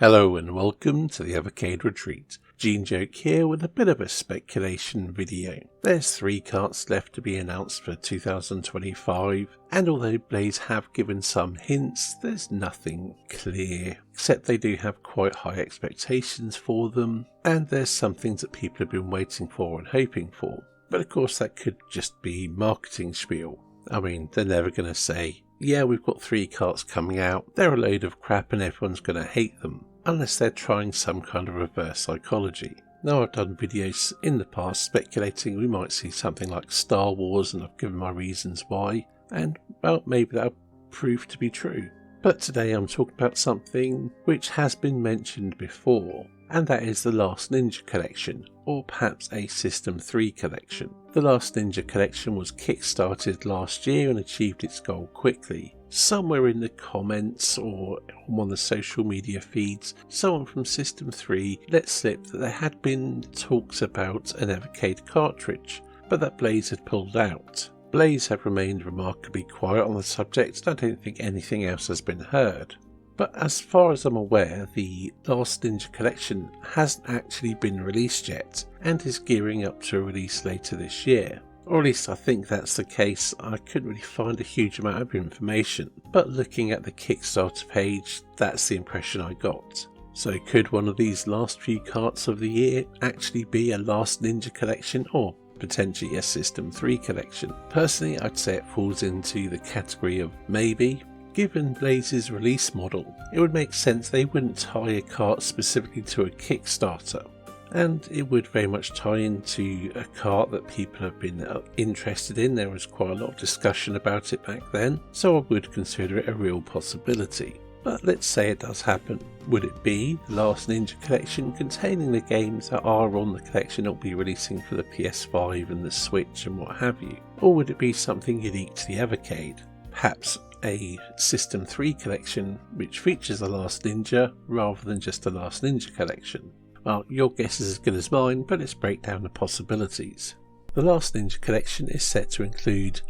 Hello and welcome to the Evercade Retreat. Gene Joke here with a bit of a speculation video. There's 3 carts left to be announced for 2025, and although Blaze have given some hints, there's nothing clear, except they do have quite high expectations for them, and there's some things that people have been waiting for and hoping for. But of course that could just be marketing spiel. I mean, they're never going to say, yeah, we've got 3 carts coming out, they're a load of crap and everyone's going to hate them, unless they're trying some kind of reverse psychology. Now, I've done videos in the past speculating we might see something like Star Wars, and I've given my reasons why, and well, maybe that'll prove to be true. But today I'm talking about something which has been mentioned before, and that is the Last Ninja Collection, or perhaps a System 3 collection. The Last Ninja Collection was kickstarted last year and achieved its goal quickly. Somewhere in the comments or on one of the social media feeds, someone from System 3 let slip that there had been talks about an Evercade cartridge, but that Blaze had pulled out. Blaze have remained remarkably quiet on the subject, and I don't think anything else has been heard. But as far as I'm aware, the Last Ninja Collection hasn't actually been released yet, and is gearing up to a release later this year. Or at least I think that's the case. I couldn't really find a huge amount of information, but looking at the Kickstarter page, that's the impression I got. So could one of these last few carts of the year actually be a Last Ninja Collection, or potentially a System 3 collection? Personally, I'd say it falls into the category of maybe. Given Blaze's release model, it would make sense they wouldn't tie a cart specifically to a Kickstarter, and it would very much tie into a cart that people have been interested in. There was quite a lot of discussion about it back then, so I would consider it a real possibility. But let's say it does happen. Would it be the Last Ninja Collection containing the games that are on the collection that will be releasing for the PS5 and the Switch and what have you? Or would it be something unique to the Evercade? Perhaps a System 3 collection which features the Last Ninja rather than just the Last Ninja Collection? Well, your guess is as good as mine, but let's break down the possibilities. The Last Ninja Collection is set to include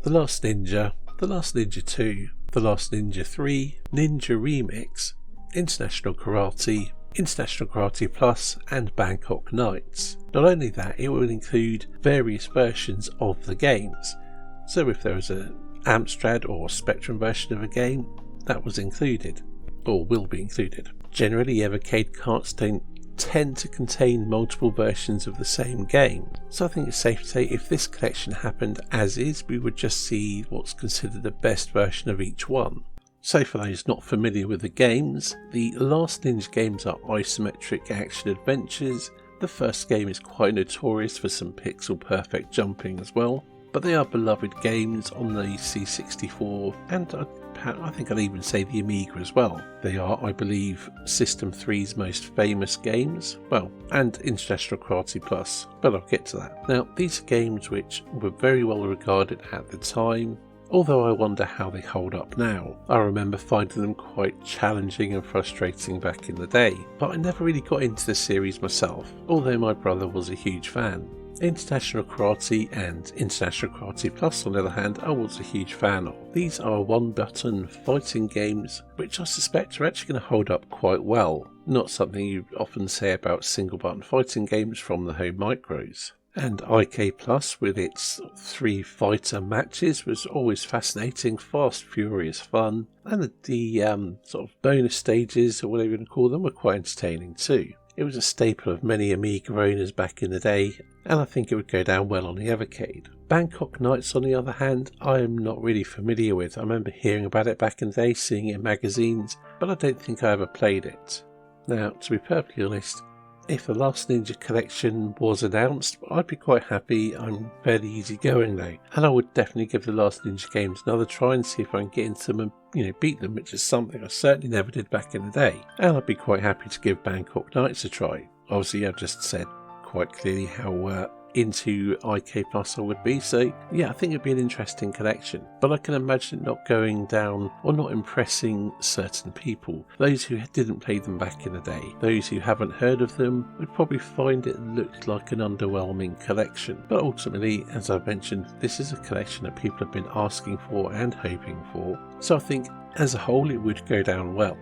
The Last Ninja, The Last Ninja 2, The Last Ninja 3, Ninja Remix, International Karate, International Karate Plus, and Bangkok Nights. Not only that, it will include various versions of the games. So if there was a Amstrad or Spectrum version of a game, that was included, or will be included. Generally, Evercade carts don't tend to contain multiple versions of the same game, so I think it's safe to say if this collection happened as is, we would just see what's considered the best version of each one. So for those not familiar with the games, the Last Ninja games are isometric action adventures. The first game is quite notorious for some pixel perfect jumping as well, but they are beloved games on the C64 and I think I'll even say the Amiga as well. They are, I believe, System 3's most famous games, well, and International Karate Plus, but I'll get to that. Now, these are games which were very well regarded at the time, although I wonder how they hold up now. I remember finding them quite challenging and frustrating back in the day, but I never really got into the series myself, although my brother was a huge fan. International Karate and International Karate Plus, on the other hand, I was a huge fan of. These are one-button fighting games which I suspect are actually going to hold up quite well. Not something you often say about single-button fighting games from the home micros. And IK Plus, with its 3 fighter matches, was always fascinating, fast, furious fun, and the sort of bonus stages, or whatever you want to call them, were quite entertaining too. It was a staple of many Amiga owners back in the day, and I think it would go down well on the Evercade. Bangkok Nights, on the other hand, I am not really familiar with. I remember hearing about it back in the day, seeing it in magazines, but I don't think I ever played it. Now, to be perfectly honest, if the Last Ninja Collection was announced, I'd be quite happy. I'm fairly easygoing though, and I would definitely give the Last Ninja games another try and see if I can get into them and beat them, which is something I certainly never did back in the day. And I'd be quite happy to give Bangkok Nights a try. Obviously, I've just said quite clearly how into IK Plus I would be, so yeah, I think it'd be an interesting collection, but I can imagine it not going down or not impressing certain people. Those who didn't play them back in the day, those who haven't heard of them, would probably find it looked like an underwhelming collection. But ultimately, as I've mentioned, this is a collection that people have been asking for and hoping for, so I think as a whole it would go down well.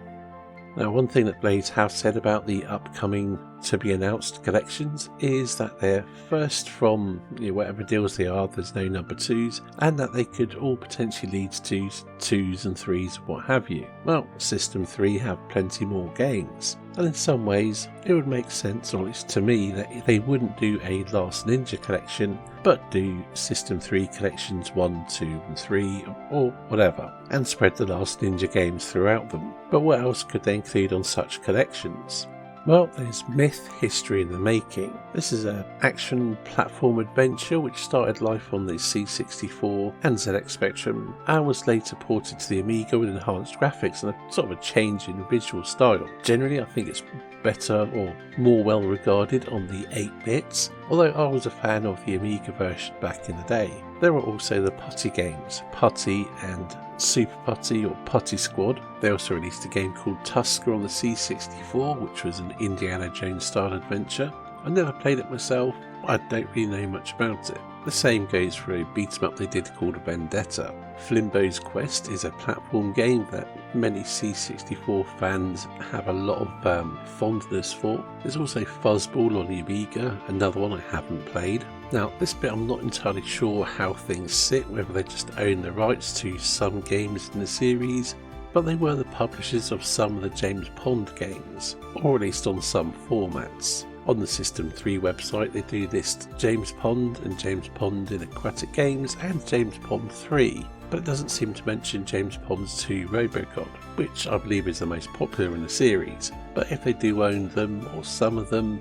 Now, one thing that Blades have said about the upcoming to be announced collections is that they're first from whatever deals they are, there's no number 2s, and that they could all potentially lead to 2s and 3s, what have you. Well, System 3 have plenty more games, and in some ways it would make sense, or at least to me, that they wouldn't do a Last Ninja collection, but do System 3 collections 1, 2 and 3 or whatever, and spread the Last Ninja games throughout them. But what else could they include on such collections? Well, there's Myth History in the Making. This is an action platform adventure which started life on the C64 and ZX Spectrum and was later ported to the Amiga with enhanced graphics and a sort of a change in visual style. Generally, I think it's better or more well regarded on the 8-bits, although I was a fan of the Amiga version back in the day. There are also the Putty games, Putty and Super Putty or Putty Squad. They also released a game called Tusker on the C64, which was an Indiana Jones style adventure. I never played it myself, I don't really know much about it. The same goes for a beat 'em up they did called Vendetta. Flimbo's Quest is a platform game that many C64 fans have a lot of fondness for. There's also Fuzzball on the Amiga, another one I haven't played. Now, this bit I'm not entirely sure how things sit, whether they just own the rights to some games in the series, but they were the publishers of some of the James Pond games, or at least on some formats. On the System 3 website they do list James Pond and James Pond in Aquatic Games and James Pond 3, but it doesn't seem to mention James Pond's 2 Robocop, which I believe is the most popular in the series. But if they do own them, or some of them,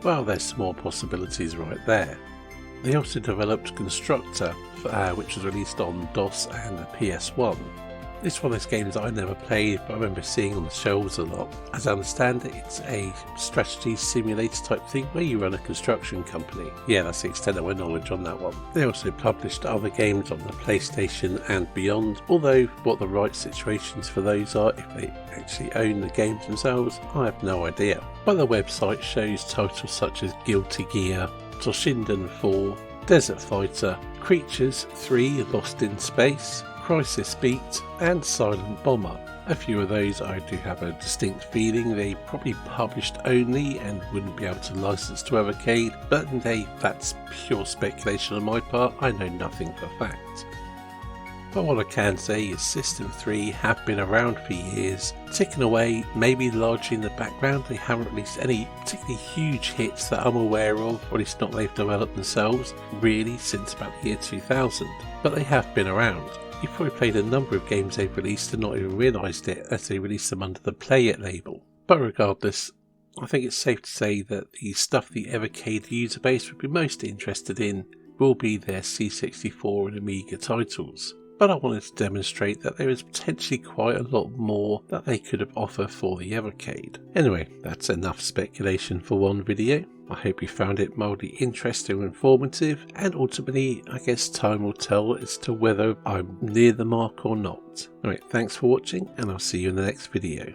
well, there's some more possibilities right there. They also developed Constructor, which was released on DOS and the PS1. It's one of those games that I never played, but I remember seeing on the shelves a lot. As I understand it, it's a strategy simulator type thing where you run a construction company. Yeah, that's the extent of my knowledge on that one. They also published other games on the PlayStation and beyond, although what the right situations for those are, if they actually own the games themselves, I have no idea. But the website shows titles such as Guilty Gear, Toshinden 4, Desert Fighter, Creatures 3 Lost in Space, Crisis Beat and Silent Bomber. A few of those I do have a distinct feeling they probably published only and wouldn't be able to license to Evercade, but that's pure speculation on my part, I know nothing for fact. But what I can say is System 3 have been around for years, ticking away, maybe largely in the background. They haven't released any particularly huge hits that I'm aware of, or at least not they've developed themselves, really since about the year 2000, but they have been around. You've probably played a number of games they've released and not even realised it as they released them under the Play It label. But regardless, I think it's safe to say that the stuff the Evercade user base would be most interested in will be their C64 and Amiga titles. But I wanted to demonstrate that there is potentially quite a lot more that they could have offered for the Evercade. Anyway, that's enough speculation for one video. I hope you found it mildly interesting and informative, and ultimately I guess time will tell as to whether I'm near the mark or not. Alright, thanks for watching and I'll see you in the next video.